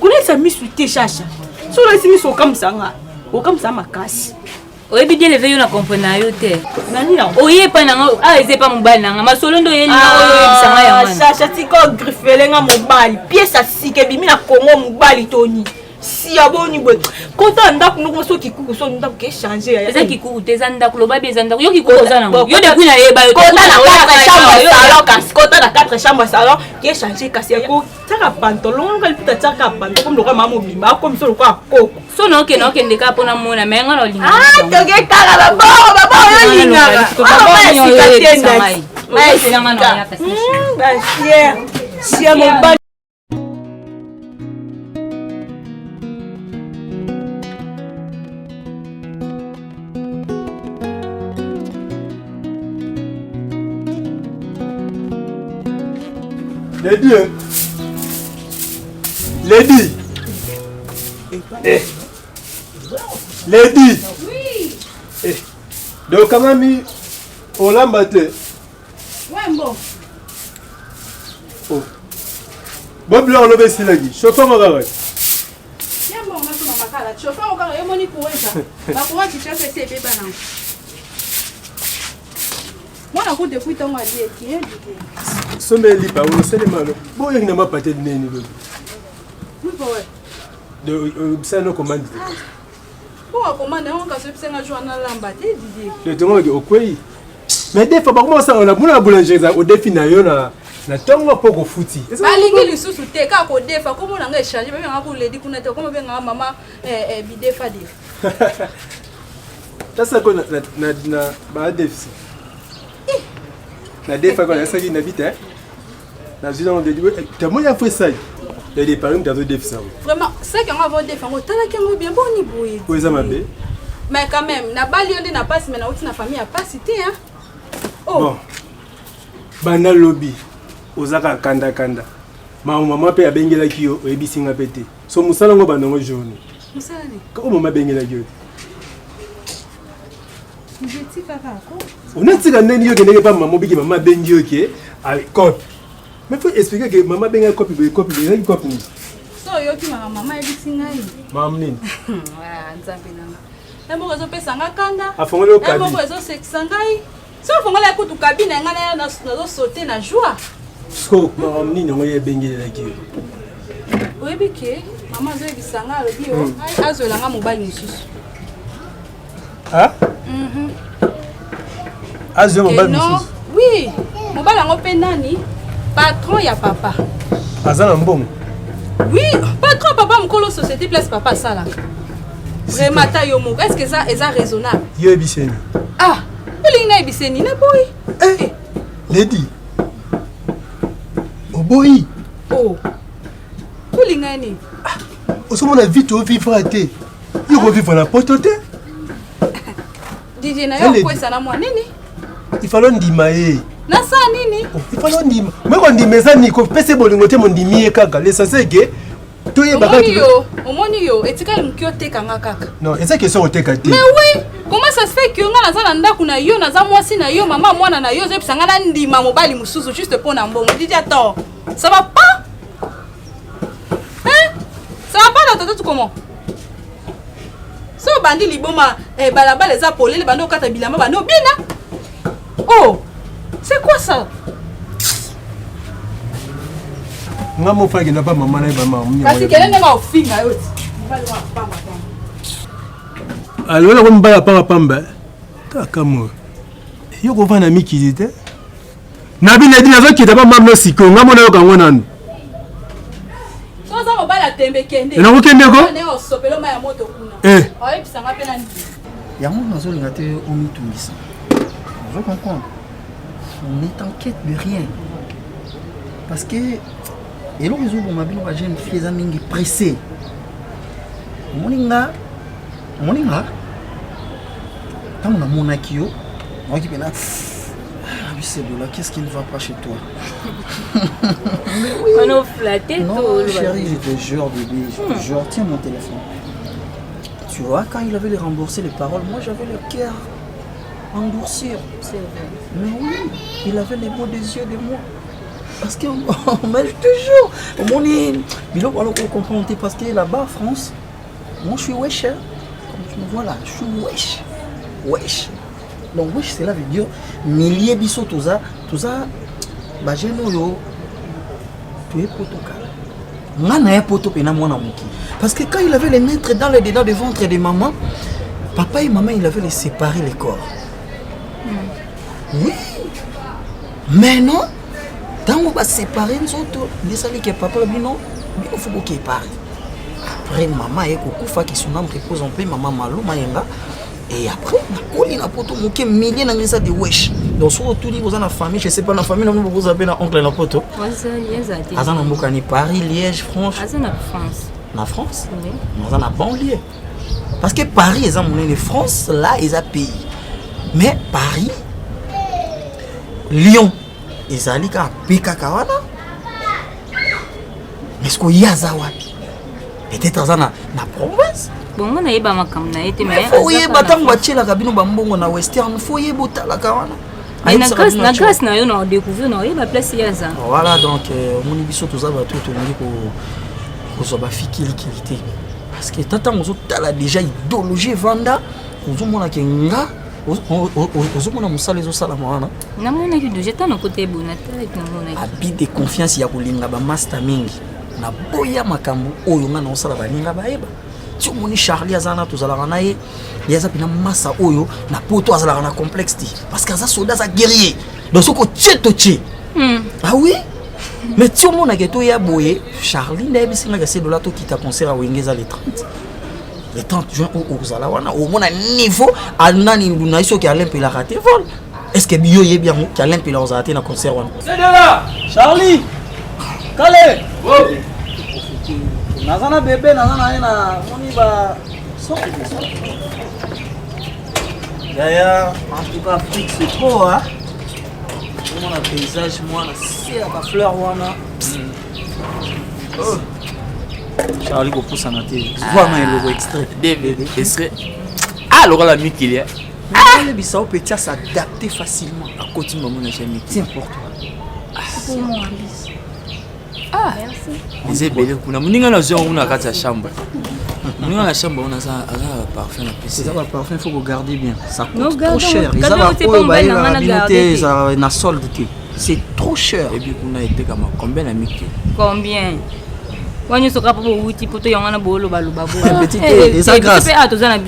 [SPEAKER 9] Kola sa misuté chacha. So la simi so comme ça nga. O comme ça makasi. Oyebi bien lever yo na comprendre yo te. Nani na? Oye pa na nga, eze pa mobali na nga. Masolo ndo yeli na oyo bisanga ya wana. Chacha tiko griffele nga mobali. Pièce asike bimi na Congo mobali toni. Si aboni boy kota ndaku noko so kikuku so ndaku ke changer ya eza kikuku teza ndaku lo babi eza ndaku yo kikuku za nango yo depuis na yeba yo kota na 4 chambres salon kas kota na 4 chambres salon ke changer kasi ko tsaka pantalon ngal puta tsaka pantalon comme le roi maman bimba comme so le quoi koko so no ke ndeka pona mona menga lo linga toke kala baba yo linga baba yo sikatenda mai sinanga no ya kasi sia mo
[SPEAKER 10] Lady. Lady. Oui. Donc comment mi on l'a battu.
[SPEAKER 9] Ouais bon.
[SPEAKER 10] Oh. Bob là on le baisse là qui. Chauffeur mon gars.
[SPEAKER 9] Tiens bon, on a tout ma bakala. Chauffeur on gars, moni pour ça. Ba pour tu chauffe c'est bébé là. Moi na ko depuis ton ali qui est du.
[SPEAKER 10] Someli ba on sait malo. Bon il n'a pas paté de nez.
[SPEAKER 9] Oui ouais.
[SPEAKER 10] De ça no commande.
[SPEAKER 9] Bon commande on ka se psenga joana lamba te Didier.
[SPEAKER 10] Le tongo au quoi. Mais des fois par comment ça on a boula boulangerie au défi na yo na tongo poko futi.
[SPEAKER 9] Balingi lisusu te ka ko defa ko mona nga échanger be nga ko ledi kuna te ko be nga mama bidefa de.
[SPEAKER 10] tasa ko na ba déficit na defa ko na saki na vite na zina on de tu moya fait ça il y a des parents dans le déficit
[SPEAKER 12] vraiment c'est qu'on va défa on tala que bien bon ni boui
[SPEAKER 10] pour ça ma bé
[SPEAKER 12] mais quand même na bali on na passe mais na outi na famille a pas cité hein
[SPEAKER 10] bon bana lobby ozaka kanda maman pe abengela kiyo oyebisinga pete so musala ngo banongo journée
[SPEAKER 12] musala ni
[SPEAKER 10] ko mama bengela kiyo
[SPEAKER 12] njeti kaka ko
[SPEAKER 10] unatika nani yo keneke pa maman biki mama bengi oke avec copie mais faut expliquer que maman benga copie ni copie
[SPEAKER 12] so yo ki mama ebisinga yi
[SPEAKER 10] maman nini
[SPEAKER 12] wa nzambe nanga emo zo pesa nga kanda
[SPEAKER 10] afongole okabi
[SPEAKER 12] emo zo sexanga yi so fongola ekutu kabine nga na zo sauter na joie
[SPEAKER 10] so maman nini ngo yebengela kiyo
[SPEAKER 12] oyebi ke mama zo ebisanga alobi yo azolanga mobali mosusu
[SPEAKER 10] ah azo mobali mosusu
[SPEAKER 12] oui mobali yango mpe nani patron ya papa
[SPEAKER 10] azala mbongo
[SPEAKER 12] oui patron papa mokolo société place papa asalaka vraiment ta yo moko est-ce que ça est raisonnable
[SPEAKER 10] yo ebiseni
[SPEAKER 12] ah olingi na ebiseni na boyi
[SPEAKER 10] lady oboyi
[SPEAKER 12] oh olinga nini
[SPEAKER 10] osomona vite ovivre te yo kovivre na poto te
[SPEAKER 12] DJ na yo kwesa na mwa nini
[SPEAKER 10] il fallait ndima ye
[SPEAKER 12] na sa nini
[SPEAKER 10] il fallait ndima mweko ndima eza niko pese bolingo te mondimi ye kaka l'essentiel ke
[SPEAKER 12] omoni yo etikali moki otekanga kaka
[SPEAKER 10] non eza question oteka te
[SPEAKER 12] mais oui comment ça se fait que nga naza na ndako na yo naza mwasi na yo mama mwana na yo ozopesa nga na ndima mobali mosusu juste mpo na mbongo DJ attends ça va pas hein ça va pas dans ta tête comment so bandi liboma balabala eza polele bandi okata bilamba bandi obina oh c'est quoi ça
[SPEAKER 10] nga mo faki na pa mama na ba mama
[SPEAKER 12] kasi kelenge nga ofinga yo
[SPEAKER 10] alors la mbala pa pamba kaka mo yo ko vana mikili te na bina dina zo kita ba mama siko nga mo na yo kango nanu
[SPEAKER 12] so za mo bala tembe kende
[SPEAKER 10] na ko kende ko
[SPEAKER 12] ne osopelo ma ya moto kuna oye pisanga pe na ndi
[SPEAKER 13] yango nazolinga te omitungisa je comprends on est en quête de rien parce que et le réseau pour ma bino ba jeune fille mingi pressé moninga tant on a mon akio on qui pena c'est de là qu'est-ce qui ne va pas chez toi
[SPEAKER 8] on a flatté
[SPEAKER 13] non chérie je te jure bébé je te jure tiens mon téléphone tu vois quand il avait les remboursé les paroles moi j'avais le cœur endurci
[SPEAKER 8] c'est vrai
[SPEAKER 13] mais oui il avait les mots des yeux de moi parce que mais je te jure mon bilo alors qu'on comprend parce que là-bas France moi je suis wesh hein? Comme tu me vois là je suis wesh donc wesh cela veut dire milliers biso toza ba jeune yo tu es protocole ngana ya poto pena mwana muki parce que quand il avait les mettre dans le dedans de ventre de maman papa et maman il avait les séparer les corps oui mais non tant on va séparer nous autres les salles que papa lui non il faut qu'il pare après maman et kokufa qui son âme repose en paix maman malo mayenga et après on a poto moké milliers dans ça de wesh donc sur tout dit vous en famille je sais pas dans famille non vous avez un oncle na poto azan na mboka ni Paris Liège France na France oui on en a banlieue parce que Paris est en monnaie France là ils a pays mais Paris Lyon ezali ka peka kawana mais ce qu'il y a za wapi peut-être ça na province
[SPEAKER 8] bon on a yeba makam na été mais
[SPEAKER 13] faut yeba tango bachela kabino bambongo na western faut yeba tala kawana
[SPEAKER 8] na grâce na yo na découvrir na yeba place ya za
[SPEAKER 13] voilà donc moni biso toza ba tout tolingi ko zo ba fikili kilité parce que tata mozo tala déjà idéologie vanda ozo mona kenga ozomona mosala ezosalama wana
[SPEAKER 8] namonaki déjà tana côté bonatala namonaki
[SPEAKER 13] abi de confiance ya kolinga bamaster mingi na boya makambo oyo nga na osala baninga bayeba ti omoni Charlie azana tozalaka na ye yaza pena masa oyo na poto azalaka na complexe ti parce que aza soldat aza guerrier donc soko tie to tie ah oui mais ti omonaka to ya boye Charlie ndayebisingaka $7 tokita concert a wengeza le 30 le 30 juin aux alawana au moins un niveau alnani nduna iso qui Alain Pela raté vol est-ce que bio yé bien qui Alain Pela aux raté na concert wana
[SPEAKER 14] c'est de là Charlie Calé nazana bébé nazana na moni ba sorti Yaya en tout cas Afrique c'est beau hein mon paysage moi na c'est la fleur wana Charlie go pousse en télé. Vois moi le extrait.
[SPEAKER 15] Extrait. Ah le la Mikili.
[SPEAKER 13] Ah le bissau peut s'adapter facilement à côté de maman na jamais. Tiens pour toi.
[SPEAKER 8] Pour moi Alice. Ah merci.
[SPEAKER 15] Les belles kuna muninga na zo una kata chambre. Muninga na chambre on a ça parfum na PC.
[SPEAKER 13] Ça va parfum faut regarder bien. Ça coûte trop cher. Ils avaient na solde. C'est trop cher.
[SPEAKER 15] Et puis kuna été comme combien la Mikili?
[SPEAKER 8] Combien? Wanya soka pour wuti poto yangana bolo baluba bo.
[SPEAKER 13] Petit et ça grâce.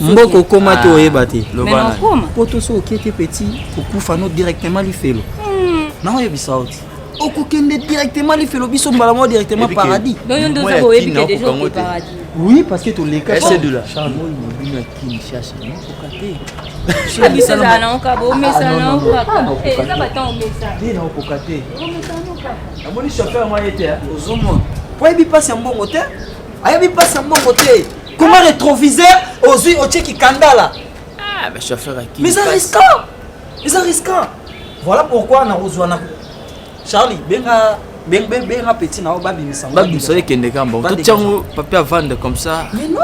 [SPEAKER 13] Mboko koma to yebati.
[SPEAKER 8] Lobana.
[SPEAKER 13] Poto so qui était petit, okufa no directement li felo. Non yebisa oti. Okukende directement li felo biso mbala mo directement paradis.
[SPEAKER 8] Donc yon dosa bo yebike déjà au paradis.
[SPEAKER 13] Oui parce que to les cas
[SPEAKER 15] c'est de là.
[SPEAKER 13] Charles mo bino qui cherche non pokate.
[SPEAKER 8] Chez ça na onka bo mesa na onka. Eh ça va tant mesa.
[SPEAKER 13] Dina pokate.
[SPEAKER 8] O mesa no ka.
[SPEAKER 13] Amoni chauffeur moi était ozomo. Ayebi passe en bon côté. Ayebi passe en bon côté. Comment rétroviseur aux yeux au tchèque kandala.
[SPEAKER 15] Ah mais chauffeur qui.
[SPEAKER 13] Mais ça risquant. Mais ça risquant. Voilà pourquoi na rozwana. Charlie, benga petit na babi misamba.
[SPEAKER 15] Babi ça est kende kamba. Tout tient papier à vendre comme ça.
[SPEAKER 13] Mais non.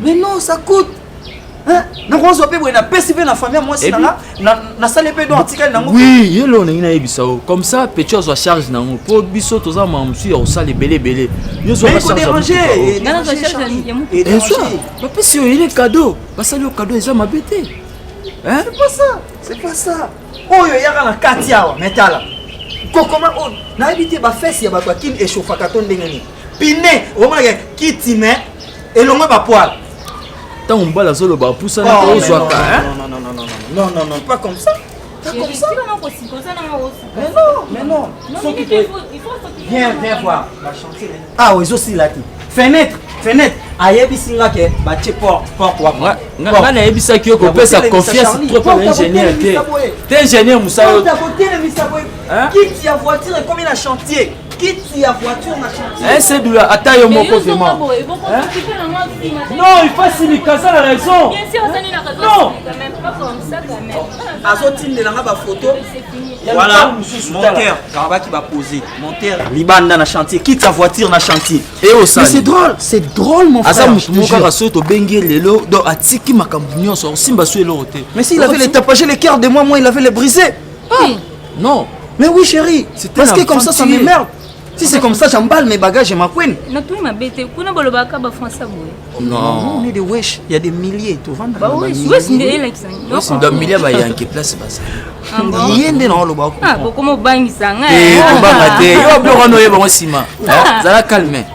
[SPEAKER 13] Mais non, ça coûte. Hein? Na rozo pe na PCV na famille moi na salle pe do article na ngo.
[SPEAKER 15] Oui, yelo na ina ebisao. Comme ça petit ozo charge na ngo. Po biso toza mamsu au salle belé. Yo zo
[SPEAKER 13] pas déranger.
[SPEAKER 8] Na charge ya mu.
[SPEAKER 15] Et ça. Papa si il est cadeau. Ba sali au cadeau eza mabete. Hein?
[SPEAKER 13] C'est pas ça. Oh yo yaka na katiawa metala. Comment on na évité ba fesse ya ba kwa kin échauffa ka ton ndengani. Piné, o ma kitime elongo ba poil.
[SPEAKER 15] Tant on bat la zone ba poussa na ko zoaka hein.
[SPEAKER 13] Non, pas comme ça.
[SPEAKER 8] Pas comme ça.
[SPEAKER 13] Mais non. Viens voir. Ah oui, aussi là. Fenêtre. Ayebi singa ke ba che porte wa.
[SPEAKER 15] Nga na yebisa ki ko pesa confiance trop à l'ingénieur té. Té ingénieur Moussa.
[SPEAKER 13] Qui tient voiture et combien de chantier? Qui tient voiture na chantier?
[SPEAKER 15] C'est de la attaque moko vraiment. Non, il faut si Mikasa a raison.
[SPEAKER 8] Bien sûr, ça n'a raison. Non, quand même pas comme ça quand même.
[SPEAKER 13] Azotine de la ba photo. Voilà, monteur, Karaba qui va poser. Monteur, Libanda na chantier, quitte sa voiture na chantier.
[SPEAKER 15] Et au
[SPEAKER 13] mais c'est drôle mon frère.
[SPEAKER 15] Asa muka raso to bengi lelo do atiki makambunyo so simba su elo roté.
[SPEAKER 13] Mais s'il avait les tapagés les cœurs de moi il avait les brisés.
[SPEAKER 15] Non.
[SPEAKER 13] Mais oui chérie, parce que comme ça m'émerde. Si c'est comme ça, j'emballe mes bagages et ma queen.
[SPEAKER 8] Non, tu m'as bêté. Kuna bolobaka ba français
[SPEAKER 15] non,
[SPEAKER 13] on est des wesh, il y a des milliers, tu vois.
[SPEAKER 8] Bah oui, wesh n'est là qui
[SPEAKER 15] ça. C'est dans milliers ba yanke place ba ça.
[SPEAKER 13] Yende na lo ba.
[SPEAKER 8] Ah, beaucoup bangisa nga.
[SPEAKER 15] Eh, bangate. Yo bloko no yeba sima. Zala calme.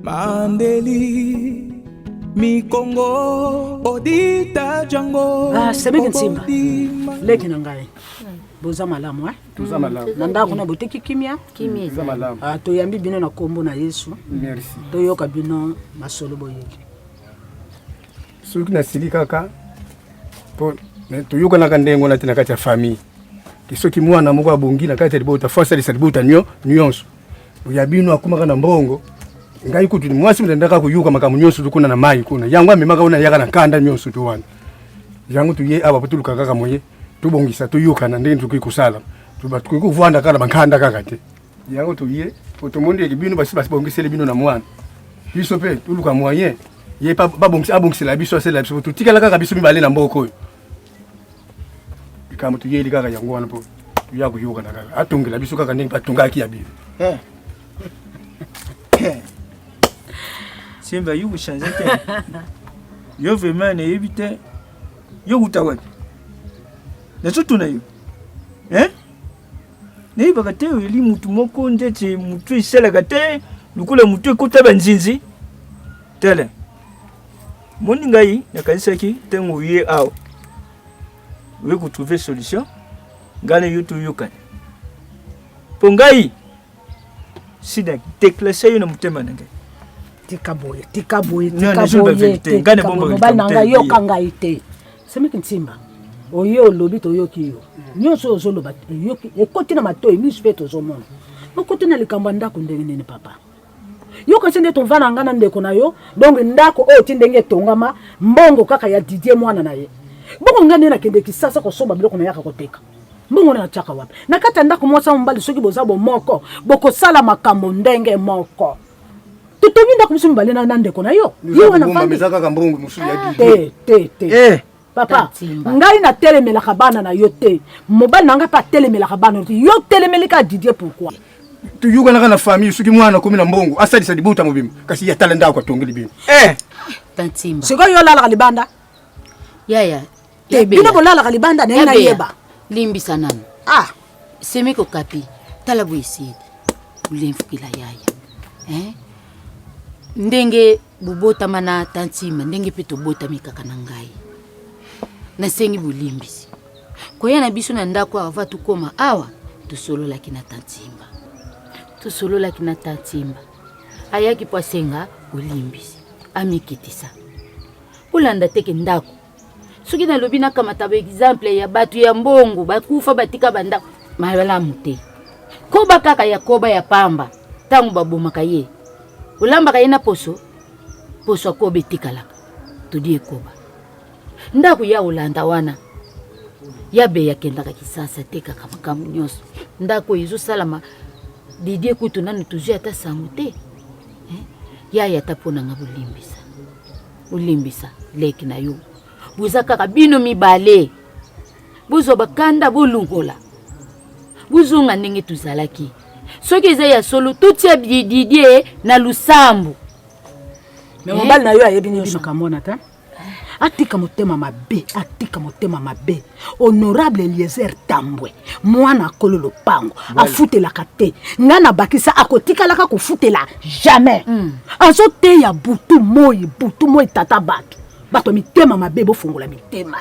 [SPEAKER 4] Mandeli Mikongo Odita Django.
[SPEAKER 6] Ah, c'est bien simba. Leki nangai. Boza malamu
[SPEAKER 11] Boza malamu.
[SPEAKER 6] Nanda kuna boteki kimia?
[SPEAKER 12] Kimia.
[SPEAKER 11] Boza malamu.
[SPEAKER 6] Ah to yambi bino na kombo na Yesu.
[SPEAKER 11] Merci.
[SPEAKER 6] To yoka bino masolo boyeki.
[SPEAKER 11] Soki na sili kaka. Po to yoka na kandengo na tina kati ya famille. Kisoki mwana moko abongi na kati ya libota force de salibota nyonso. Oyabino akuma kana mbongo. Ngai kuti mwasi mtendaka kuyuka makamu nyonso tukuna na mai kuna. Yangu amemaka una yaka na kanda nyonso tu wana. Yangu tuye aba potuluka kaka moye. Tubongisa tuyuka na ndeni tukikusala tuba tukuvanda kala bankanda kakate yango tuye otomondi ekibino basi bongisele bino na mwana biso pe tuluka moyen ye pa babongisa abongisela biso asela biso tutikala kaka biso mibale na mboko oyo ikamo tuye li kaka yango wana po tuya kuyuka na kaka atongela biso kaka ndeni patungaki ya biso
[SPEAKER 14] Simba yu changer te yo vraiment ne éviter yo utawapi na surtout na yo ne bakate eli mutu moko ndete mutu iselaka te lukula mutu ekota banzinzi tele moni ngai nakanisaki ntango ye awa we kutrouver solution ngale yo tuyokani po ngai sina déclassé yo na motema na ngai
[SPEAKER 6] tika boye mobali nanga yoka ngai te semeki ntimba oyo olobi toyoki yo nyonso ozoloba yoki ekoti na matoi miso mpe tozomona okoti na likambo ya ndako ndenge nini papa yoka nse nde tovanda nga na ndeko na yo donc ndako oyo ti ndenge etongama mbongo kaka ya Didier mwana na ye bongo nga nde nakende kisasa kosomba biloko na yaka koteka mbongo na tiaka wapi na kati ya ndako mwasi mobali soki boza bomoko bokosala makambo ndenge moko totobi ndako biso mibale na ndeko na yo ye wana fandi te papa ngai na telemelaka bana na yo te mobali na ngai pa telemelaka bana yo telemeli ka Didier pourquoi
[SPEAKER 11] tuyuka na famille soki mwana komi na mbongo asalisa libuta mobimba kasi ya talenda ko tongeli bino
[SPEAKER 5] tantimba
[SPEAKER 6] siko yo lala libanda
[SPEAKER 5] yaya
[SPEAKER 6] te bino bolala libanda na na yeba
[SPEAKER 5] limbisa nanu semeko kapi tala bwisidi bulemfukila yaya ndenge bubotama na tantima ndenge pe tobotami kaka na ngai nasengi bulimbisi koya na biso na ndako ava tukoma awa tusololaki na tantimba ayaki po asenga bulimbisi amikitisa ulanda teke ndako soki nalobi nakamata baexemple ya bato ya mbongo bakufa batika bandako malamu te koba kaka ya koba ya pamba ntango babomaka ye olambaka ye na poso akoba etikalaka todi ekoba ndako ya olanda wana yabe yakendaka kisasa te kaka makambo nyonso ndako ezosalama Didier kutu nanu tozwi ata sango te yaya ata mpo nanga bolimbisa leki na yo buza kaka bino mibale buzo bakanda bolungola buzunga ndenge tuzalaki soki eza ya solo tutia Didier na lusambu
[SPEAKER 6] me mobali na yo ayebi ni bino kamona ta atika motema mabe honorable Eliezer Tambwe mwana kolo lopango afutelaka te ngana bakisa akotikalaka kofutela jamais azo te ya butu moi tata bato mitema mabe bofungola mitema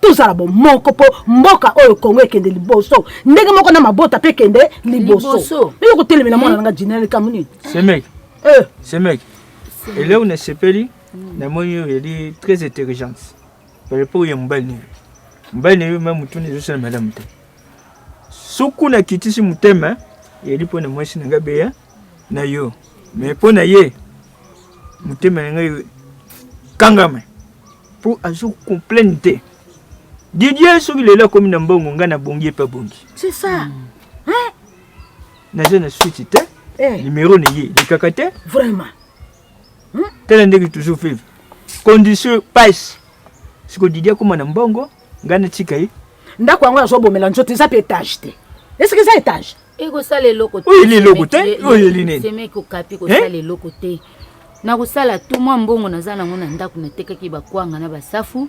[SPEAKER 6] tozala bomoko po mboka oyo Kongo ekende liboso ndenge moko na mabota pe kende liboso yo kotelemela mwana nga general kamuni
[SPEAKER 14] Semek et là on est sepeli na moyo elle est très intelligente par rapport ya mbali même mutuni zo sana madame te suku na kitisi mutema yeli pona mwasi na ngabeya na yo mais pona ye mutema ngai kangama pour azo complète Didier soki lelo comme na mbongo ngana bongi pa bongi
[SPEAKER 6] c'est ça
[SPEAKER 14] na jeune suite te numéro ne ye de kakate
[SPEAKER 6] vraiment
[SPEAKER 14] tel ndenge toujours vivre condition passe siko Didier comme na mbongo ngana tika yi
[SPEAKER 6] ndako yango azo bomela nzoto za pe étage te est-ce que ça étage
[SPEAKER 5] eko sala eloko te
[SPEAKER 14] oui eloko te oui eline
[SPEAKER 5] semeko kapi ko sala eloko te na kusala tu mwa mbongo nazana ngona ndako natekaki bakwanga na basafu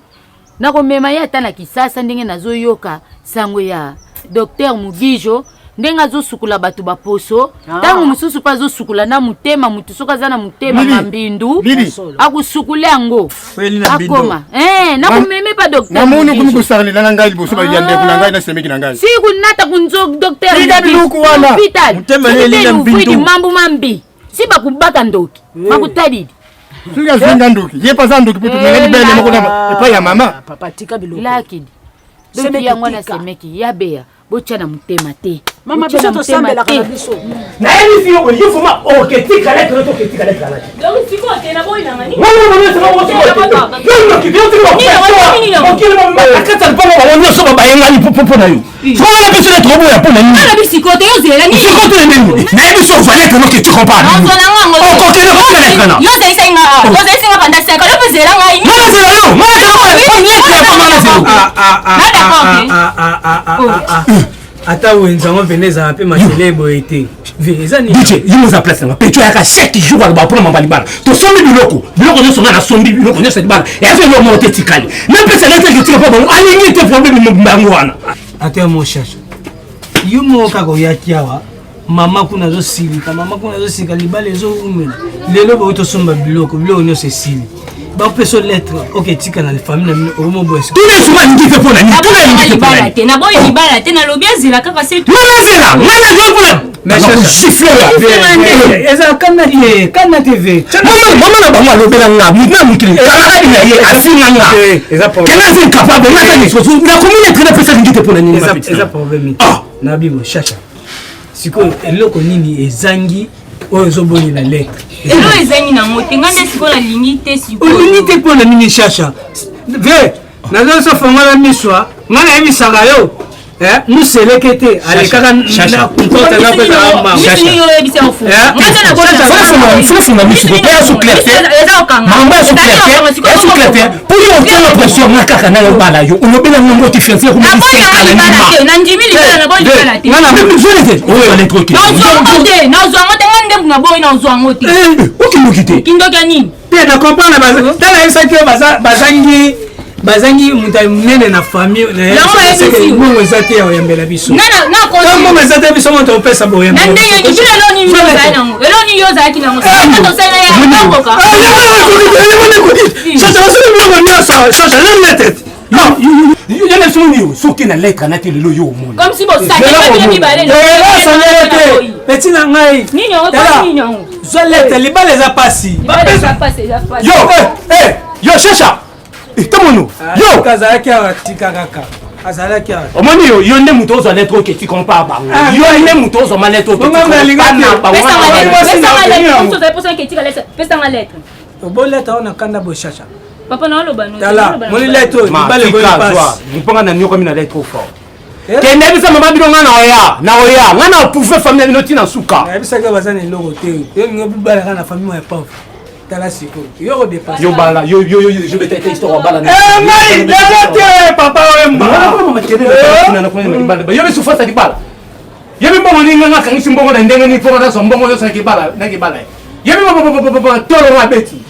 [SPEAKER 5] na komema ya ata na kisasa ndenge nazoyoka sango ya docteur Mugijo ndenge azosukula bato baposo ntango mosusu mpe azosukula na mutema mutu soki aza na mutema mambindu akusukula yango akoma nakomeme pa docteur
[SPEAKER 11] namoni kumi kosalela na ngai liboso bayandeko na ngai na semeki na ngai
[SPEAKER 5] siku nata kunzo docteur
[SPEAKER 11] Mugijo
[SPEAKER 5] mambu mambi si bakubaka ndoki bakutalidi
[SPEAKER 11] Suga zinga ndoki. Ye pasa ndoki putu ngani bele moko na epa ya mama.
[SPEAKER 6] Papa tika biloko.
[SPEAKER 5] Lakidi. Doki yango na semeki ya beya. Bocha na mutema te.
[SPEAKER 6] Mama biso to sambela kana biso.
[SPEAKER 7] Na yeli fiyo ko yifu ma oketika la to ketika la kala.
[SPEAKER 9] Donc siko tena boy na ngani?
[SPEAKER 7] Non, c'est pas moi. Non, ki biyo tiko. Okile mama akata pa mama wonyo so baba yenga ni popo na yo. Fo na biso le trobo ya pona ni.
[SPEAKER 9] Ana bisiko te yo zela ni.
[SPEAKER 7] Siko te ni. Na yeli so fallait que no ke tiko pa.
[SPEAKER 9] Non, zona ngo.
[SPEAKER 7] Ko ke no kala kana.
[SPEAKER 9] Yo sai sai nga. Yo sai sai nga panda sai ka yo zela ngai.
[SPEAKER 7] Mama zela yo. Mama zela.
[SPEAKER 16] Ata wenzango veneza pe machelebo ete vezani
[SPEAKER 7] DJ yimoza place nga pecho yaka 7 jours ba pour mamba libala to sombi biloko nyo songa na sombi biloko nyo sebala e afa yo mote tikali na pesa na teke tika pa bon alingi te problème mbango wana
[SPEAKER 16] ata mo chacho yumo ka ko yakiawa mama kuna zo silika libala zo umela lelo bo to somba biloko nyo se sili ba peso lettre OK tika na famille na omo boss
[SPEAKER 7] tous les souvent ndi fe pona ni tous les ndi fe pona
[SPEAKER 9] na boy libala te na lobia zila kaka c'est tout
[SPEAKER 7] na zela na yo pona
[SPEAKER 16] Mais
[SPEAKER 7] chiffre là.
[SPEAKER 16] Eza kana TV.
[SPEAKER 7] Maman na bango alobela nga, mutna mukili. Kala na ye asinga nga. Kena zin capable na tani soso. Na commune traîner pesa ngite pona nini mapiti.
[SPEAKER 16] Eza problème. Na bibo chacha. Siko eloko nini ezangi oyo zoboni na lettre.
[SPEAKER 8] Elo ezangi na mote ngande siko na limite siko.
[SPEAKER 16] Limite pona nini chacha. Ve, na zo so fongola miswa, ngana ebisaka yo. Nous sélecté allez quand chacha compte na pesa mama chacha
[SPEAKER 8] yo ebisa ofu ngande na bona
[SPEAKER 7] faut na misu ko ya sous clair mama sous clair pour yo obtenir la pression na kaka na bala yo on obela ngo différencier ko
[SPEAKER 8] na ndimi li na bona la te
[SPEAKER 7] ngana même je les o yo les trucs
[SPEAKER 8] na zo ngote ngande na boy na zo ngote
[SPEAKER 7] okimokite
[SPEAKER 8] kindoka nini
[SPEAKER 16] pe na comprendre tala isa ke bazangi mutamene na famille na bongo ezate ya yambela biso
[SPEAKER 8] na
[SPEAKER 16] bongo ezate biso moto opesa boye
[SPEAKER 8] na ndenge kishile loni yo za nango eloni yo za kinango to sala ya ngoka
[SPEAKER 7] chacha wasema ngo chacha la tête non yo ne sont ni soki na lettre na tele lo yo mo
[SPEAKER 8] comme si bo sa ke ni balé
[SPEAKER 16] petit na ngai
[SPEAKER 8] nini o nini o
[SPEAKER 16] zo lettre libale za pasi
[SPEAKER 7] yo yo chacha Tomono, yo
[SPEAKER 16] kazalaki atika kaka. Azalaki.
[SPEAKER 7] Omoni yo ne muto zo lettre que tu compares ba. Yo ne muto zo ma lettre que tu compares ba.
[SPEAKER 8] Pesa ma lettre.
[SPEAKER 16] Bo lettre ona kanda bo chacha.
[SPEAKER 8] Papa na loba no.
[SPEAKER 16] Tala, moni lettre libale go passe.
[SPEAKER 7] Mponga na nyoko mina lettre fort. Kende bisa mama bino ngana oya, na oya, ngana pouvoir famille noti na suka.
[SPEAKER 16] Na bisa ka bazana logo te. Yo ngobu bala kana famille ya pauvre. Tala siko yo dépasse
[SPEAKER 7] yo bala yo je vais t'aider histoire bala
[SPEAKER 16] mais délaté papa wemba
[SPEAKER 7] yo me souffre di bala yo me bongo ninga ngaka ngisi mbongo na ndenge ni pona so mbongo yo sa ki bala na ki bala yo me tolo wa beti